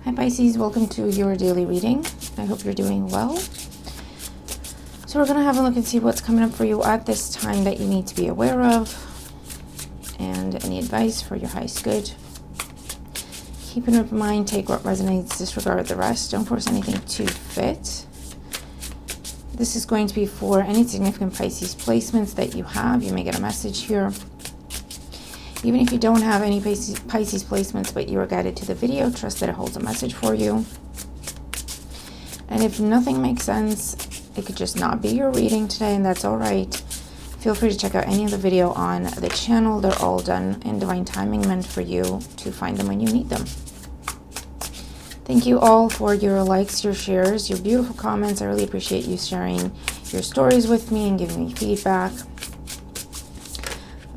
Hi Pisces, welcome to your daily reading. I hope you're doing well. So we're going to have a look and see what's coming up for you at this time that you need to be aware of, and any advice for your highest good. Keep an open mind, take what resonates, disregard the rest. Don't force anything to fit. This is going to be for any significant Pisces placements that you have. You may get a message here. Even if you don't have any Pisces placements, but you are guided to the video, trust that it holds a message for you. And if nothing makes sense, it could just not be your reading today, and that's all right. Feel free to check out any of the video on the channel. They're all done in divine timing, meant for you to find them when you need them. Thank you all for your likes, your shares, your beautiful comments. I really appreciate you sharing your stories with me and giving me feedback.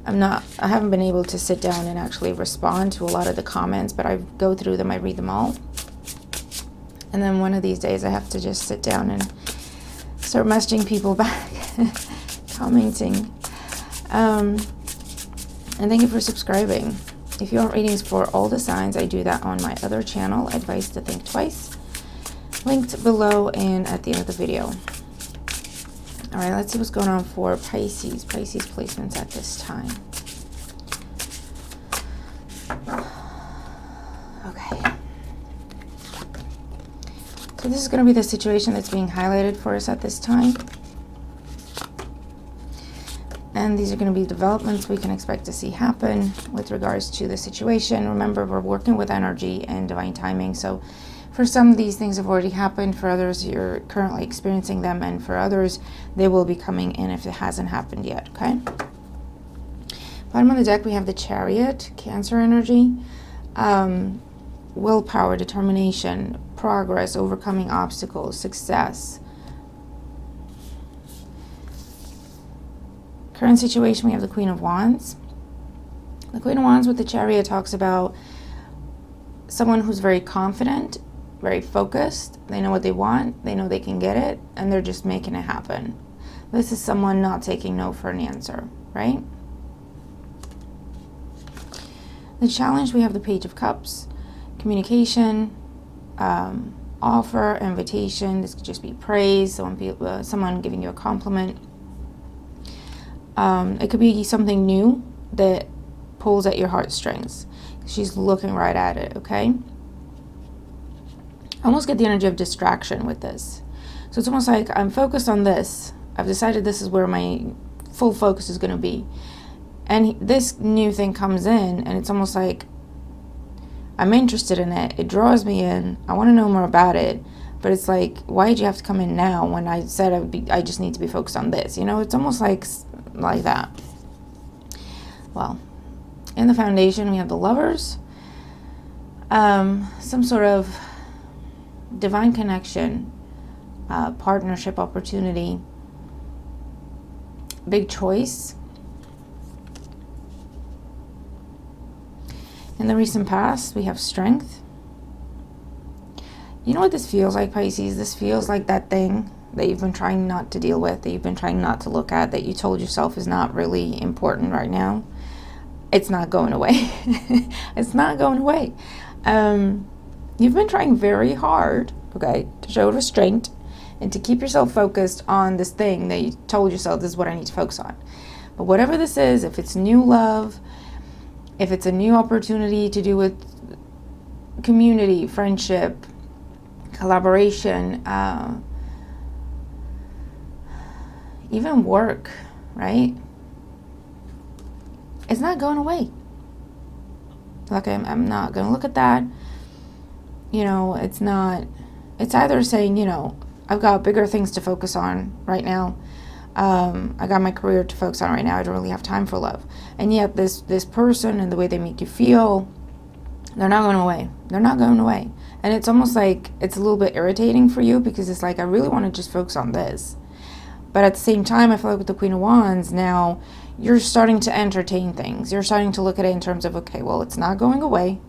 I haven't been able to sit down and actually respond to a lot of the comments, but I go through them, I read them all. And then one of these days I have to just sit down and start messaging people back, commenting. And thank you for subscribing. If you want readings for all the signs, I do that on my other channel, Advice to Think Twice, linked below and at the end of the video. All right, let's see what's going on for Pisces placements at this time. Okay. So this is going to be the situation that's being highlighted for us at this time. And these are going to be developments we can expect to see happen with regards to the situation. Remember, we're working with energy and divine timing. So for some of these things have already happened. For others, you're currently experiencing them. And for others, they will be coming in if it hasn't happened yet, okay? Bottom of the deck, we have the Chariot, Cancer energy. Willpower, determination, progress, overcoming obstacles, success. Current situation, we have the Queen of Wands. The Queen of Wands with the Chariot talks about someone who's very confident, very focused. They know what they want, they know they can get it, and they're just making it happen. This is someone not taking no for an answer, right? The challenge, we have the Page of Cups. Communication, offer, invitation. This could just be praise, someone giving you a compliment. It could be something new that pulls at your heartstrings. She's looking right at it, okay? I almost get the energy of distraction with this. So it's almost like I'm focused on this. I've decided this is where my full focus is going to be. And this new thing comes in, and it's almost like I'm interested in it. It draws me in. I want to know more about it. But it's like, why did you have to come in now when I said I just need to be focused on this? You know, it's almost like that. Well, in the foundation, we have the Lovers. Some sort of divine connection, partnership opportunity, big choice. In the recent past, we have Strength. You know what this feels like, Pisces? This feels like that thing that you've been trying not to deal with, that you've been trying not to look at, that you told yourself is not really important right now. It's not going away. It's not going away. You've been trying very hard, okay, to show restraint and to keep yourself focused on this thing that you told yourself, this is what I need to focus on. But whatever this is, if it's new love, if it's a new opportunity to do with community, friendship, collaboration, even work, right? It's not going away. Like, I'm not going to look at that. You know, it's either saying, you know, I've got bigger things to focus on right now. I got my career to focus on right now. I don't really have time for love. And yet this person and the way they make you feel, they're not going away. They're not going away. And it's almost like it's a little bit irritating for you, because it's like, I really want to just focus on this. But at the same time, I feel like with the Queen of Wands, now you're starting to entertain things. You're starting to look at it in terms of, okay, well, it's not going away.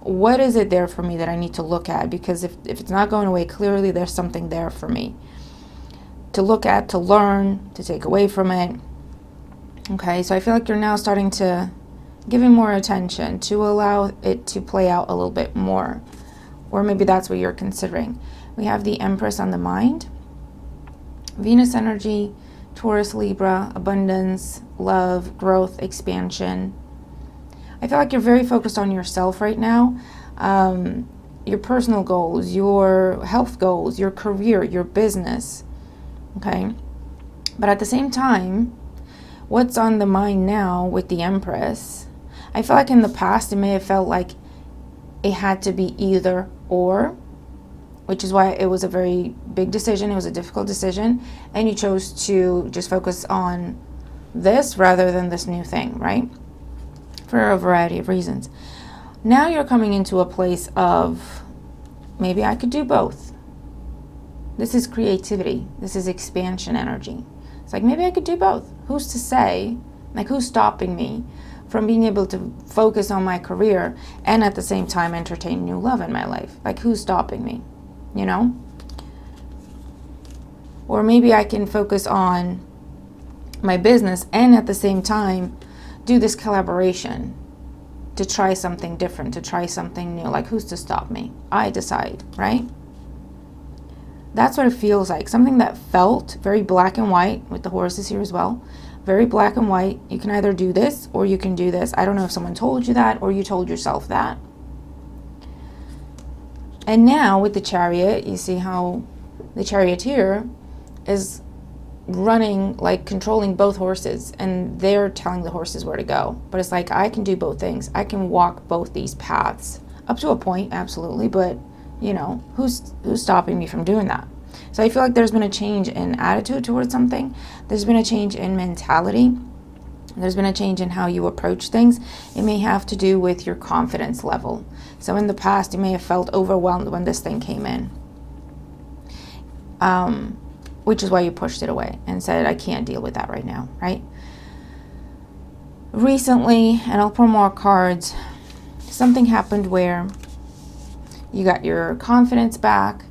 What is it there for me that I need to look at? Because if it's not going away, clearly there's something there for me to look at, to learn, to take away from it. Okay, so I feel like you're now starting to giving more attention, to allow it to play out a little bit more. Or maybe that's what you're considering. We have the Empress on the mind, Venus energy, Taurus, Libra, abundance, love, growth, expansion. I feel like you're very focused on yourself right now. Your personal goals, your health goals, your career, your business. Okay? But at the same time, what's on the mind now with the Empress, I feel like in the past it may have felt like it had to be either or, which is why it was a very big decision. It was a difficult decision, and you chose to just focus on this rather than this new thing, right? For a variety of reasons. Now you're coming into a place of, maybe I could do both. This is creativity. This is expansion energy. It's like, maybe I could do both. Who's to say? Like, who's stopping me from being able to focus on my career and at the same time entertain new love in my life? Like, who's stopping me? You know? Or maybe I can focus on my business and at the same time do this collaboration to try something different, to try something new. Like, who's to stop me? I decide, right? That's what it feels like. Something that felt very black and white, with the horses here as well. Very black and white. You can either do this or you can do this. I don't know if someone told you that or you told yourself that. And now with the Chariot, you see how the Charioteer is running, like controlling both horses, and they're telling the horses where to go. But it's like, I can do both things. I can walk both these paths up to a point, absolutely, but you know, who's stopping me from doing that? So I feel like there's been a change in attitude towards something. There's been a change in mentality. There's been a change in how you approach things. It may have to do with your confidence level. So in the past, you may have felt overwhelmed when this thing came in. Which is why you pushed it away and said, I can't deal with that right now, right? Recently, and I'll pull more cards, something happened where you got your confidence back,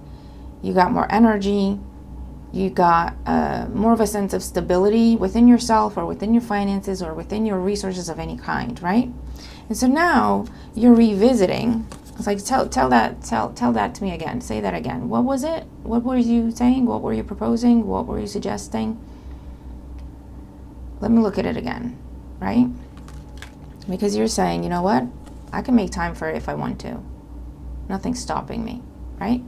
you got more energy, you got more of a sense of stability within yourself or within your finances or within your resources of any kind, right? And so now you're revisiting. It's like, tell that to me again. Say that again. What was it? What were you saying? What were you proposing? What were you suggesting? Let me look at it again, right? Because you're saying, you know what? I can make time for it if I want to. Nothing's stopping me, right?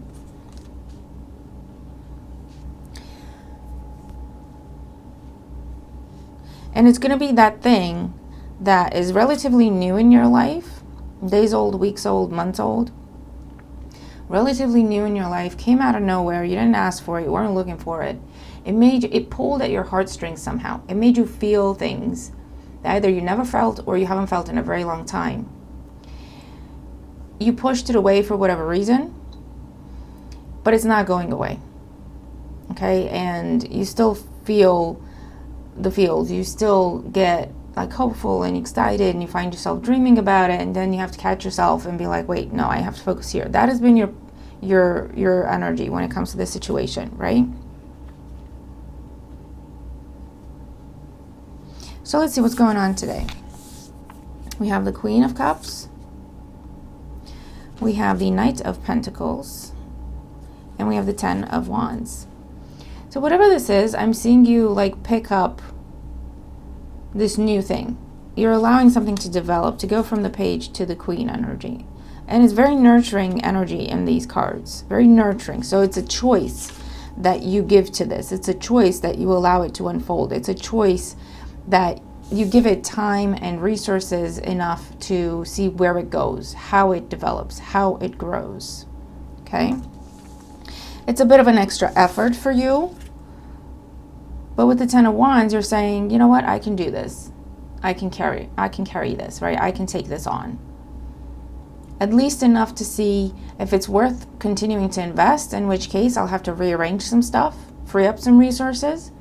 And it's going to be that thing that is relatively new in your life, days old, weeks old, months old, relatively new in your life, came out of nowhere, you didn't ask for it, you weren't looking for it. It pulled at your heartstrings somehow. It made you feel things that either you never felt or you haven't felt in a very long time. You pushed it away for whatever reason, but it's not going away, okay? And you still feel the feels. You still get like hopeful and excited, and you find yourself dreaming about it, and then you have to catch yourself and be like, wait, no, I have to focus here. That has been your energy when it comes to this situation, right? So let's see what's going on today. We have the Queen of Cups. We have the Knight of Pentacles. And we have the Ten of Wands. So whatever this is, I'm seeing you like pick up this new thing. You're allowing something to develop, to go from the Page to the Queen energy. And it's very nurturing energy in these cards. Very nurturing. So it's a choice that you give to this. It's a choice that you allow it to unfold. It's a choice that you give it time and resources enough to see where it goes, how it develops, how it grows. Okay? It's a bit of an extra effort for you. But with the Ten of Wands, you're saying, you know what? I can do this. I can carry this, right? I can take this on. At least enough to see if it's worth continuing to invest, in which case I'll have to rearrange some stuff, free up some resources.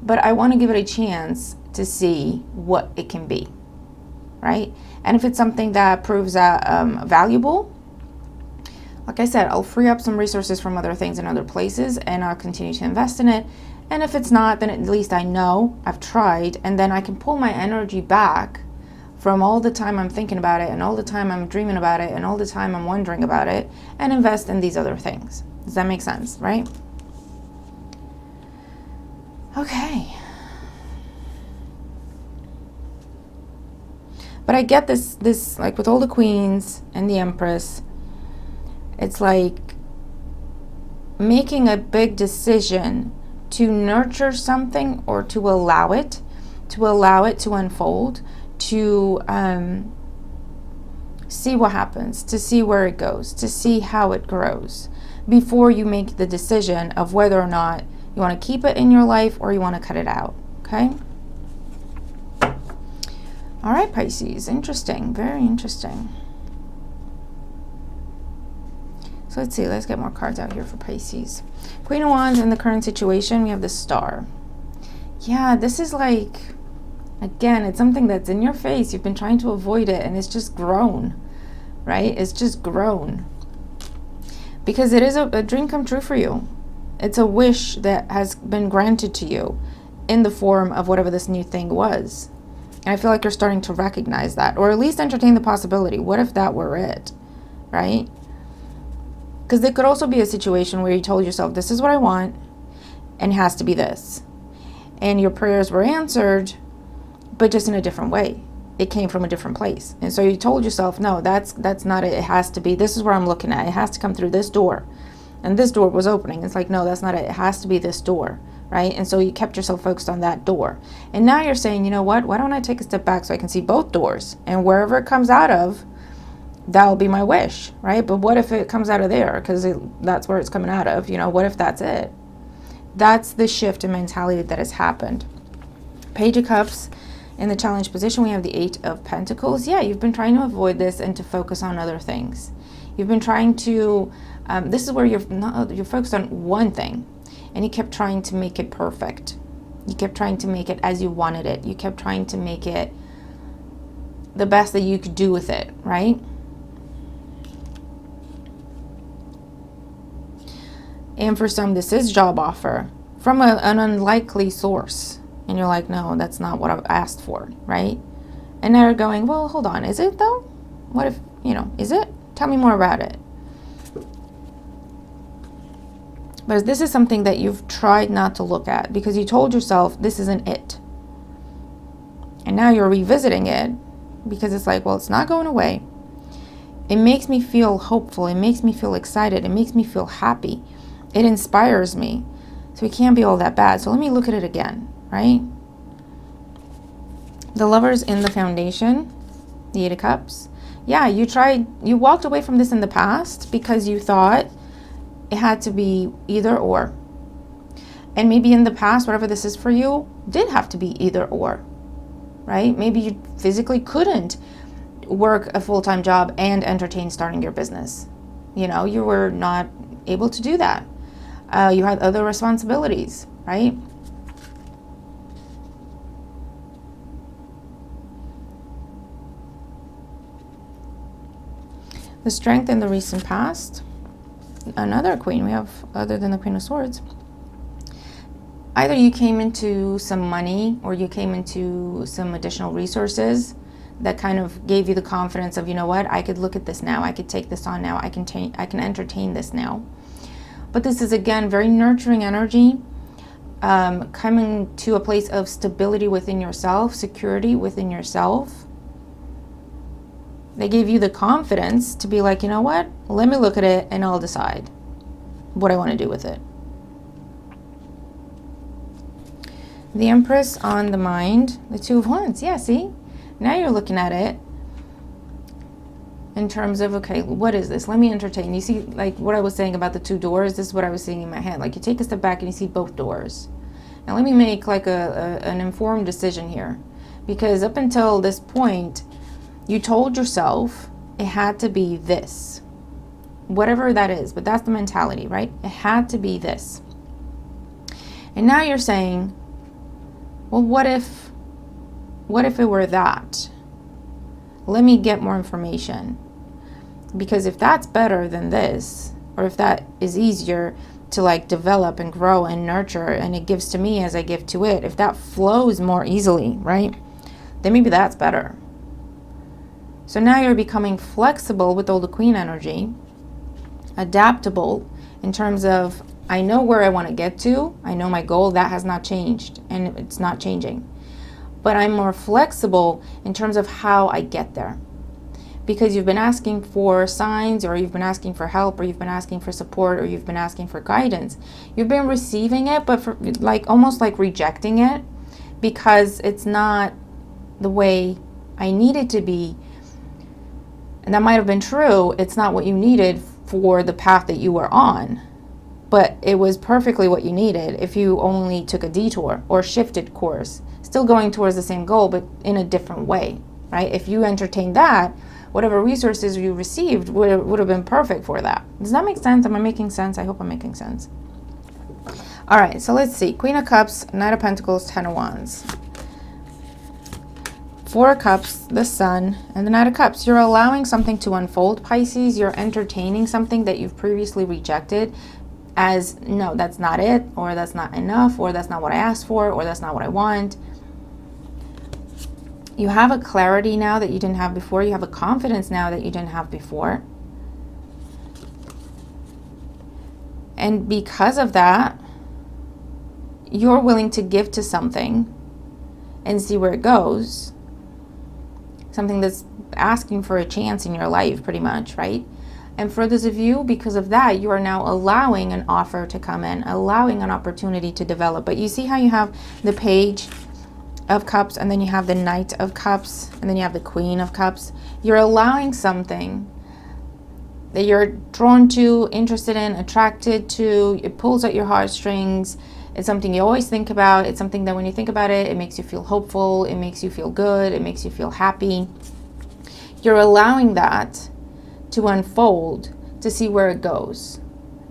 But I want to give it a chance to see what it can be, right? And if it's something that proves valuable, like I said, I'll free up some resources from other things in other places, and I'll continue to invest in it. And if it's not, then at least I know I've tried, and then I can pull my energy back from all the time I'm thinking about it and all the time I'm dreaming about it and all the time I'm wondering about it, and invest in these other things. Does that make sense, right? Okay. But I get this like with all the queens and the Empress, it's like making a big decision to nurture something or to allow it to unfold, to see what happens, to see where it goes, to see how it grows, before you make the decision of whether or not you want to keep it in your life or you want to cut it out, okay? All right, Pisces, interesting, very interesting. So let's see, let's get more cards out here for Pisces. Queen of Wands, in the current situation, we have the Star. Yeah, this is like, again, it's something that's in your face. You've been trying to avoid it and it's just grown, right? It's just grown. Because it is a dream come true for you. It's a wish that has been granted to you in the form of whatever this new thing was. And I feel like you're starting to recognize that, or at least entertain the possibility. What if that were it, right? Because there could also be a situation where you told yourself, this is what I want, and it has to be this. And your prayers were answered, but just in a different way. It came from a different place. And so you told yourself, no, that's not it. It has to be, this is where I'm looking at. It has to come through this door. And this door was opening. It's like, no, that's not it. It has to be this door, right? And so you kept yourself focused on that door. And now you're saying, you know what? Why don't I take a step back so I can see both doors? And wherever it comes out of, that will be my wish, right? But what if it comes out of there? Because that's where it's coming out of. You know, what if that's it? That's the shift in mentality that has happened. Page of Cups. In the challenge position, we have the 8 of Pentacles. Yeah, you've been trying to avoid this and to focus on other things. You've been trying to, this is where you're focused on one thing, and you kept trying to make it perfect. You kept trying to make it as you wanted it. You kept trying to make it the best that you could do with it, right? And for some, this is job offer from an unlikely source. And you're like, no, that's not what I've asked for, right? And they're going, well, hold on, is it though? What if, is it? Tell me more about it. But this is something that you've tried not to look at because you told yourself this isn't it. And now you're revisiting it because it's like, well, it's not going away. It makes me feel hopeful. It makes me feel excited. It makes me feel happy. It inspires me. So it can't be all that bad. So let me look at it again, right? The Lovers in the foundation, the 8 of Cups. Yeah, you walked away from this in the past because you thought it had to be either or. And maybe in the past, whatever this is for you, did have to be either or, right? Maybe you physically couldn't work a full-time job and entertain starting your business. You were not able to do that. You had other responsibilities, right? The Strength in the recent past. Another queen we have, other than the Queen of Swords. Either you came into some money or you came into some additional resources that kind of gave you the confidence of, you know what, I could look at this now. I could take this on now. I can entertain this now. But this is, again, very nurturing energy, coming to a place of stability within yourself, security within yourself. They gave you the confidence to be like, you know what, let me look at it and I'll decide what I want to do with it. The Empress on the mind, the 2 of Wands. Yeah, see? Now you're looking at it in terms of, okay, what is this? Let me entertain. You see, like what I was saying about the 2 doors, this is what I was seeing in my head. Like you take a step back and you see both doors. Now let me make like an informed decision here. Because up until this point, you told yourself it had to be this. Whatever that is, but that's the mentality, right? It had to be this. And now you're saying, well, what if it were that? Let me get more information. Because if that's better than this, or if that is easier to like develop and grow and nurture, and it gives to me as I give to it, if that flows more easily, right? Then maybe that's better. So now you're becoming flexible with all the Queen energy, adaptable in terms of, I know where I want to get to. I know my goal. That has not changed, and it's not changing. But I'm more flexible in terms of how I get there. Because you've been asking for signs, or you've been asking for help, or you've been asking for support, or you've been asking for guidance. You've been receiving it, but for like almost like rejecting it because it's not the way I need it to be. And that might have been true. It's not what you needed for the path that you were on, but it was perfectly what you needed if you only took a detour or shifted course, still going towards the same goal, but in a different way, right? If you entertained that, whatever resources you received would have been perfect for that. Does that make sense? Am I making sense? I hope I'm making sense. All right, so let's see. Queen of Cups, Knight of Pentacles, Ten of Wands. Four of Cups, the Sun, and the Knight of Cups. You're allowing something to unfold, Pisces. You're entertaining something that you've previously rejected as, no, that's not it, or that's not enough, or that's not what I asked for, or that's not what I want. You have a clarity now that you didn't have before. You have a confidence now that you didn't have before. And because of that, you're willing to give to something and see where it goes. Something that's asking for a chance in your life, pretty much, right? And for those of you, because of that, you are now allowing an offer to come in, allowing an opportunity to develop. But you see how you have the Page of Cups, and then you have the Knight of Cups, and then you have the Queen of Cups. You're allowing something that you're drawn to, interested in, attracted to. It pulls at your heartstrings. It's something you always think about. It's something that when you think about it, it makes you feel hopeful. It makes you feel good. It makes you feel happy. You're allowing that to unfold, to see where it goes,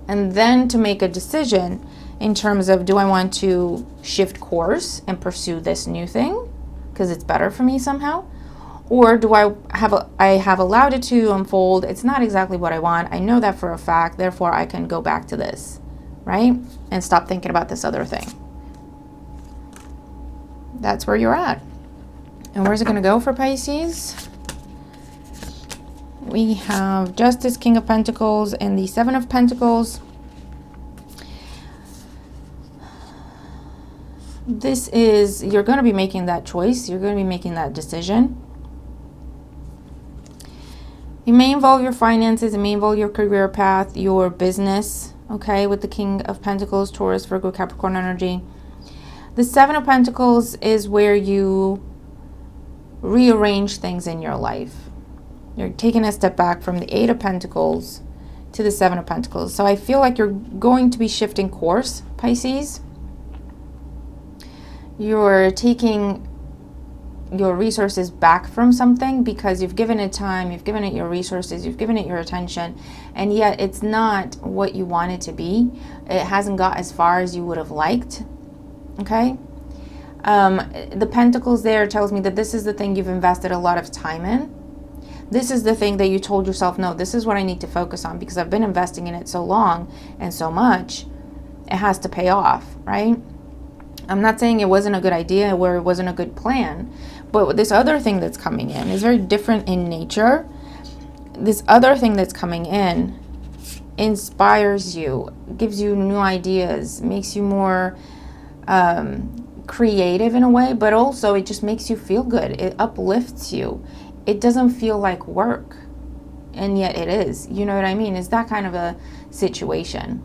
and then to make a decision in terms of, do I want to shift course and pursue this new thing because it's better for me somehow? Or do I have allowed it to unfold. It's not exactly what I want. I know that for a fact. Therefore, I can go back to this, right? And stop thinking about this other thing. That's where you're at. And where's it going to go for Pisces? We have Justice, King of Pentacles, and the Seven of Pentacles. This is, you're going to be making that choice. You're going to be making that decision. It may involve your finances. It may involve your career path, your business, okay, with the King of Pentacles, Taurus, Virgo, Capricorn energy. The Seven of Pentacles is where you rearrange things in your life. You're taking a step back from the Eight of Pentacles to the Seven of Pentacles. So I feel like you're going to be shifting course, Pisces. You're taking your resources back from something because you've given it time, you've given it your resources, you've given it your attention, and yet it's not what you want it to be. It hasn't got as far as you would have liked, okay? The Pentacles there tells me that this is the thing you've invested a lot of time in. This is the thing that you told yourself, no, this is what I need to focus on because I've been investing in it so long and so much. It has to pay off, right? I'm not saying it wasn't a good idea or it wasn't a good plan, but this other thing that's coming in is very different in nature. This other thing that's coming in inspires you, gives you new ideas, makes you more creative in a way, but also it just makes you feel good. It uplifts you. It doesn't feel like work, and yet it is. You know what I mean? It's that kind of a situation.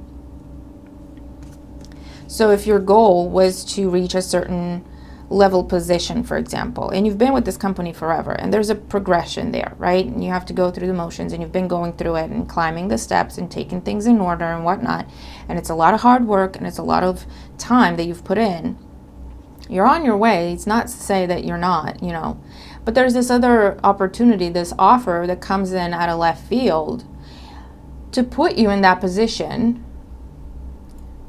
So if your goal was to reach a certain level position, for example, and you've been with this company forever, and there's a progression there, right? And you have to go through the motions, and you've been going through it and climbing the steps and taking things in order and whatnot. And it's a lot of hard work, and it's a lot of time that you've put in. You're on your way. It's not to say that you're not, you know. But there's this other opportunity, this offer that comes in out of left field to put you in that position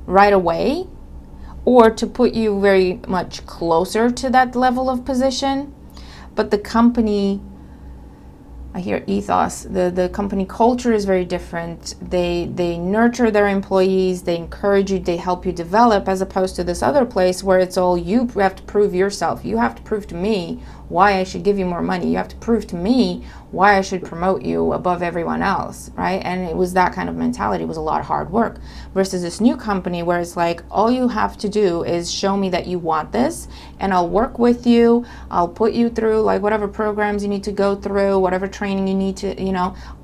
right away, or to put you very much closer to that level of position. But the company, I hear ethos, the company culture is very different. They nurture their employees, they encourage you, they help you develop, as opposed to this other place where it's all you have to prove yourself. You have to prove to me why I should give you more money. You have to prove to me why I should promote you above everyone else, right? And it was that kind of mentality. It was a lot of hard work versus this new company where it's like, all you have to do is show me that you want this, and I'll work with you. I'll put you through like whatever programs you need to go through, whatever training you need to,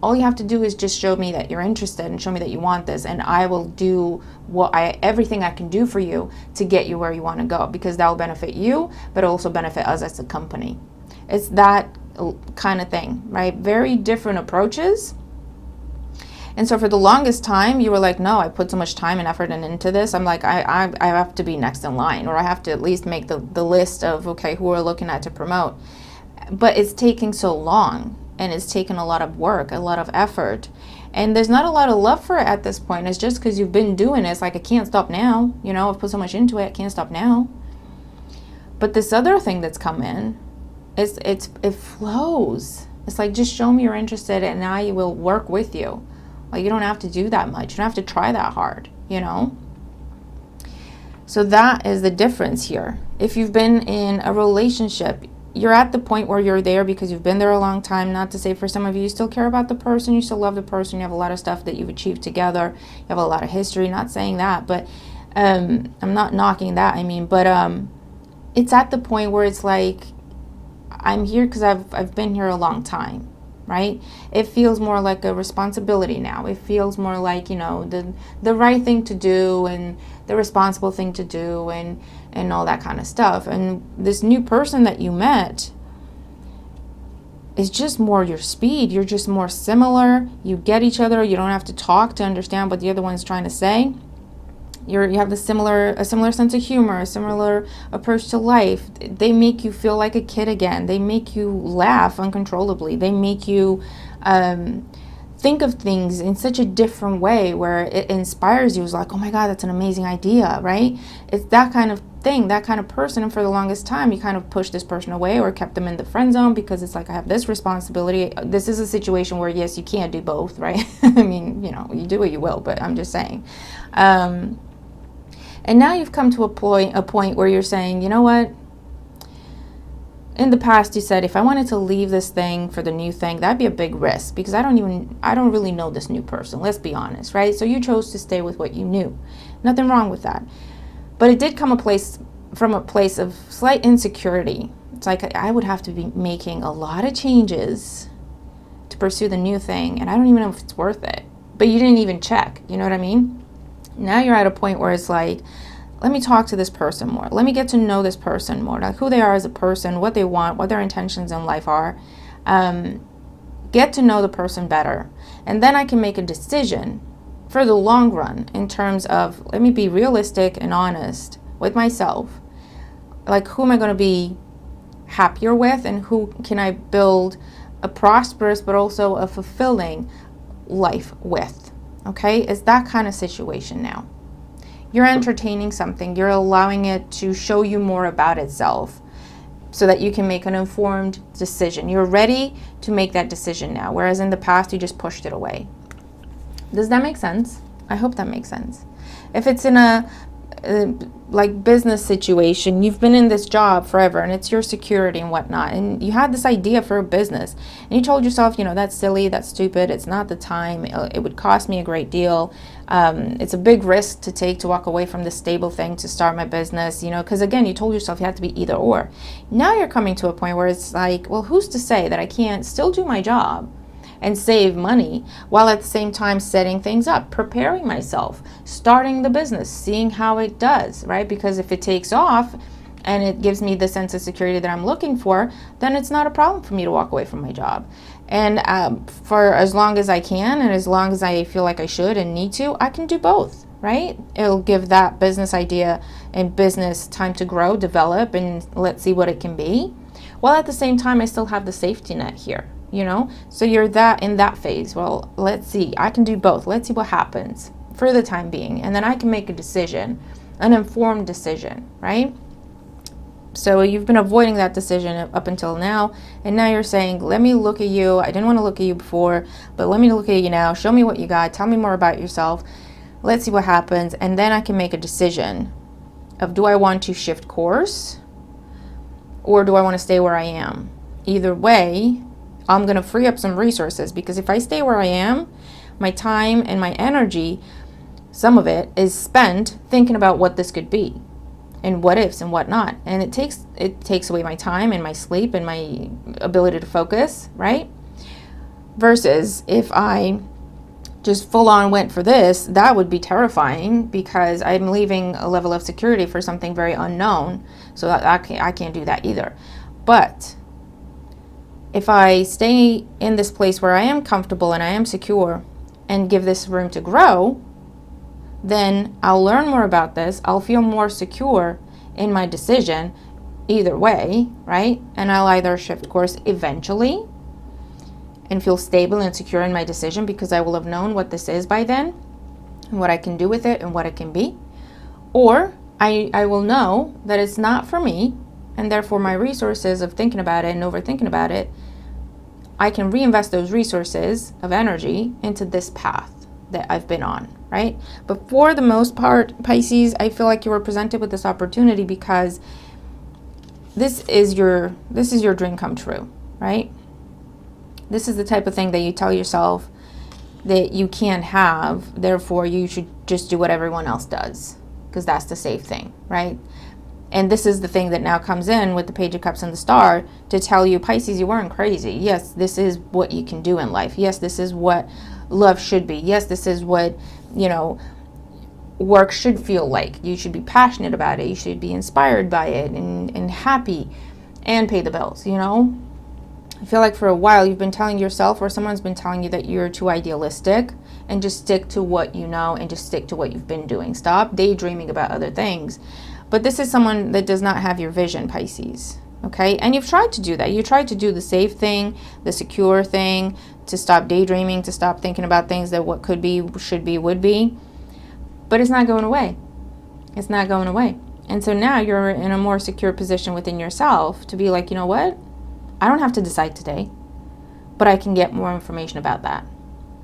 all you have to do is just show me that you're interested and show me that you want this, and I will do everything I can do for you to get you where you want to go, because that will benefit you, but also benefit us as a company. It's that kind of thing, right? Very different approaches. And so for the longest time, you were like, no, I put so much time and effort into this. I'm like, I have to be next in line, or I have to at least make the list of, okay, who we're looking at to promote. But it's taking so long, and it's taken a lot of work, a lot of effort. And there's not a lot of love for it at this point. It's just because you've been doing it. It's like, I can't stop now. I've put so much into it, I can't stop now. But this other thing that's come in, it flows. It's like, just show me you're interested, and I will work with you. Like, you don't have to do that much. You don't have to try that hard, So that is the difference here. If you've been in a relationship, you're at the point where you're there because you've been there a long time. Not to say for some of you, you still care about the person, you still love the person, you have a lot of stuff that you've achieved together, you have a lot of history. Not saying that, but I'm not knocking that. But it's at the point where it's like, I'm here because I've been here a long time, right? It feels more like a responsibility now. It feels more like, the right thing to do and the responsible thing to do and all that kind of stuff. And this new person that you met is just more your speed. You're just more similar. You get each other. You don't have to talk to understand what the other one's trying to say. You have a similar sense of humor, a similar approach to life. They make you feel like a kid again. They make you laugh uncontrollably. They make you think of things in such a different way where it inspires you. It's like, oh my God, that's an amazing idea, right? It's that kind of thing, that kind of person. And for the longest time, you kind of pushed this person away or kept them in the friend zone because it's like, I have this responsibility. This is a situation where, yes, you can't do both, right? You do what you will, but I'm just saying. And now you've come to a point where you're saying, you know what? In the past, you said, if I wanted to leave this thing for the new thing, that'd be a big risk because I don't really know this new person. Let's be honest, right? So you chose to stay with what you knew. Nothing wrong with that. But it did come from a place of slight insecurity. It's like, I would have to be making a lot of changes to pursue the new thing, and I don't even know if it's worth it. But you didn't even check, you know what I mean? Now you're at a point where it's like, let me talk to this person more. Let me get to know this person more, like who they are as a person, what they want, what their intentions in life are. Get to know the person better. And then I can make a decision for the long run in terms of, let me be realistic and honest with myself. Like, who am I going to be happier with, and who can I build a prosperous but also a fulfilling life with? Okay, it's that kind of situation now. You're entertaining something. You're allowing it to show you more about itself so that you can make an informed decision. You're ready to make that decision now, whereas in the past, you just pushed it away. Does that make sense? I hope that makes sense. If it's in a business situation, you've been in this job forever and it's your security and whatnot, and you had this idea for a business and you told yourself, that's silly, that's stupid, it's not the time, it would cost me a great deal, it's a big risk to take to walk away from this stable thing to start my business, because again, you told yourself you had to be either or. Now you're coming to a point where it's like, well, who's to say that I can't still do my job and save money while at the same time setting things up, preparing myself, starting the business, seeing how it does, right? Because if it takes off and it gives me the sense of security that I'm looking for, then it's not a problem for me to walk away from my job. And for as long as I can and as long as I feel like I should and need to, I can do both, right? It'll give that business idea and business time to grow, develop, and let's see what it can be. While at the same time, I still have the safety net here. So you're in that phase. Well, let's see, I can do both. Let's see what happens for the time being. And then I can make a decision, an informed decision, right? So you've been avoiding that decision up until now. And now you're saying, let me look at you. I didn't want to look at you before, but let me look at you now. Show me what you got. Tell me more about yourself. Let's see what happens. And then I can make a decision of, do I want to shift course or do I want to stay where I am? Either way, I'm going to free up some resources, because if I stay where I am, my time and my energy, some of it is spent thinking about what this could be and what ifs and what not. And it takes away my time and my sleep and my ability to focus, right? Versus if I just full on went for this, that would be terrifying, because I'm leaving a level of security for something very unknown. So I can't do that either. But if I stay in this place where I am comfortable and I am secure and give this room to grow, then I'll learn more about this. I'll feel more secure in my decision either way, right? And I'll either shift course eventually and feel stable and secure in my decision, because I will have known what this is by then and what I can do with it and what it can be. Or I will know that it's not for me, and therefore my resources of thinking about it and overthinking about it, I can reinvest those resources of energy into this path that I've been on, right? But for the most part, Pisces, I feel like you were presented with this opportunity because this is your dream come true, right? This is the type of thing that you tell yourself that you can't have, therefore you should just do what everyone else does, because that's the safe thing, right? And this is the thing that now comes in with the Page of Cups and the Star to tell you, Pisces, you weren't crazy. Yes, this is what you can do in life. Yes, this is what love should be. Yes, this is what, work should feel like. You should be passionate about it. You should be inspired by it and happy and pay the bills, I feel like for a while you've been telling yourself, or someone's been telling you, that you're too idealistic, and just stick to what you know and just stick to what you've been doing. Stop daydreaming about other things. But this is someone that does not have your vision, Pisces. Okay? And you've tried to do that. You tried to do the safe thing, the secure thing, to stop daydreaming, to stop thinking about things that what could be, should be, would be. But it's not going away. It's not going away. And so now you're in a more secure position within yourself to be like, you know what? I don't have to decide today, but I can get more information about that,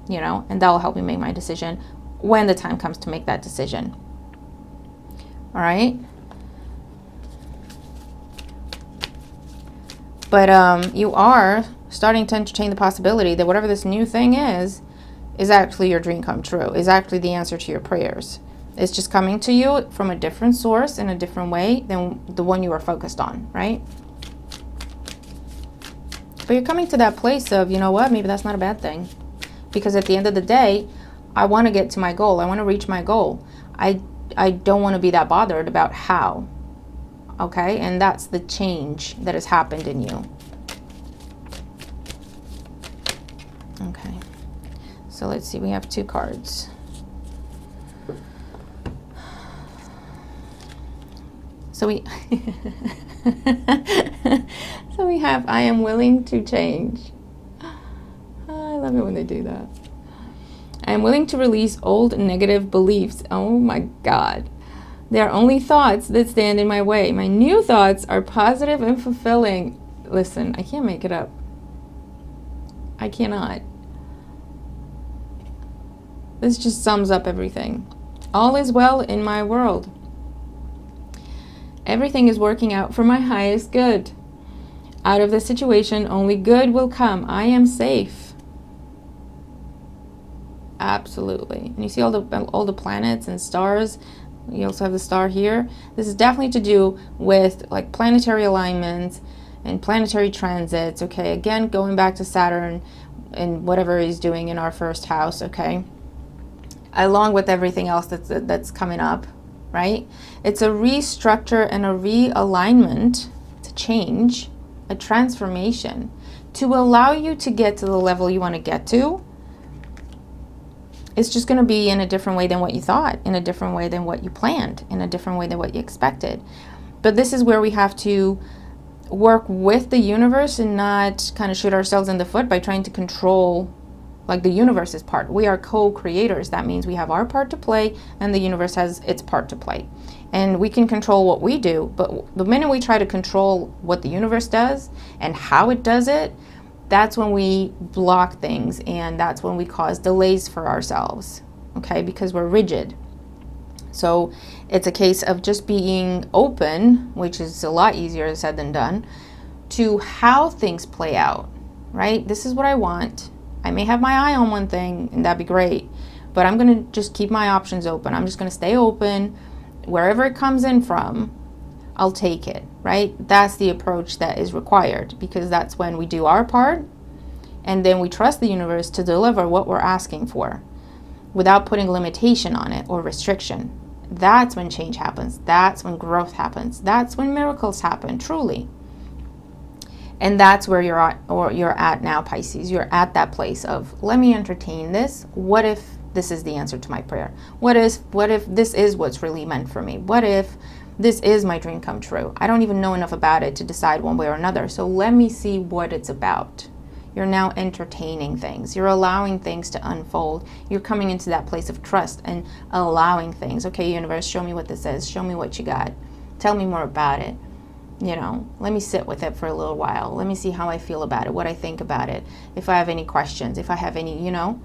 and that will help me make my decision when the time comes to make that decision. All right? But you are starting to entertain the possibility that whatever this new thing is actually your dream come true, is actually the answer to your prayers. It's just coming to you from a different source in a different way than the one you are focused on, right? But you're coming to that place of, maybe that's not a bad thing. Because at the end of the day, I want to get to my goal. I want to reach my goal. I don't want to be that bothered about how. Okay? And that's the change that has happened in you. Okay. So let's see. We have 2 cards. So we have, I am willing to change. I love it when they do that. I am willing to release old negative beliefs. Oh my God. They are only thoughts that stand in my way. My new thoughts are positive and fulfilling. Listen, I can't make it up. I cannot. This just sums up everything. All is well in my world. Everything is working out for my highest good. Out of the situation, only good will come. I am safe. Absolutely. And you see all the planets and stars. You also have the star here. This is definitely to do with like planetary alignments and planetary transits. Okay, again, going back to Saturn and whatever he's doing in our first house. Okay, along with everything else that's coming up. Right? It's a restructure and a realignment, to change, a transformation, to allow you to get to the level you want to get to. It's just going to be in a different way than what you thought, in a different way than what you planned, in a different way than what you expected. But this is where we have to work with the universe and not kind of shoot ourselves in the foot by trying to control like the universe's part. We are co-creators. That means we have our part to play and the universe has its part to play. And we can control what we do, but the minute we try to control what the universe does and how it does it, that's when we block things, and that's when we cause delays for ourselves, okay? Because we're rigid. So it's a case of just being open, which is a lot easier said than done, to how things play out, right? This is what I want. I may have my eye on one thing, and that'd be great, but I'm going to just keep my options open. I'm just going to stay open. Wherever it comes in from, I'll take it, right? That's the approach that is required, because that's when we do our part, and then we trust the universe to deliver what we're asking for without putting limitation on it or restriction. That's when change happens. That's when growth happens. That's when miracles happen, truly. And that's where you're at now, Pisces. You're at that place of, let me entertain this. What if this is the answer to my prayer? What if this is what's really meant for me? What if this is my dream come true? I don't even know enough about it to decide one way or another. So let me see what it's about. You're now entertaining things. You're allowing things to unfold. You're coming into that place of trust and allowing things. Okay, universe, show me what this is. Show me what you got. Tell me more about it. You know, let me sit with it for a little while. Let me see how I feel about it, what I think about it, if I have any questions, if I have any, you know.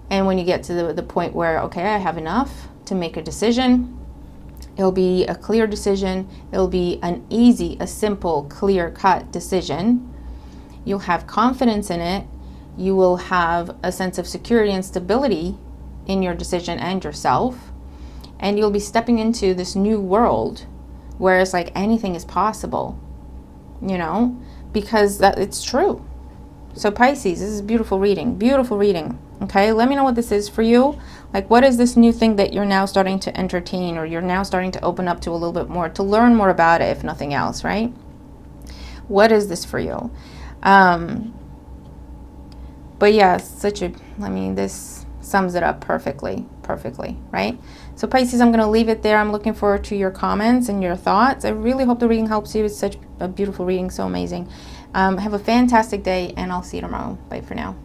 And when you get to the point where, okay, I have enough to make a decision, it'll be a clear decision. It'll be an easy, a simple, clear-cut decision. You'll have confidence in it. You will have a sense of security and stability in your decision and yourself. And you'll be stepping into this new world where it's like anything is possible, you know, because it's true. So Pisces, this is beautiful reading, beautiful reading. Okay, let me know what this is for you. Like, what is this new thing that you're now starting to entertain, or you're now starting to open up to a little bit more, to learn more about it, if nothing else, right? What is this for you? But yeah, this sums it up perfectly, right? So Pisces, I'm going to leave it there. I'm looking forward to your comments and your thoughts. I really hope the reading helps you. It's such a beautiful reading, so amazing. Have a fantastic day, and I'll see you tomorrow. Bye for now.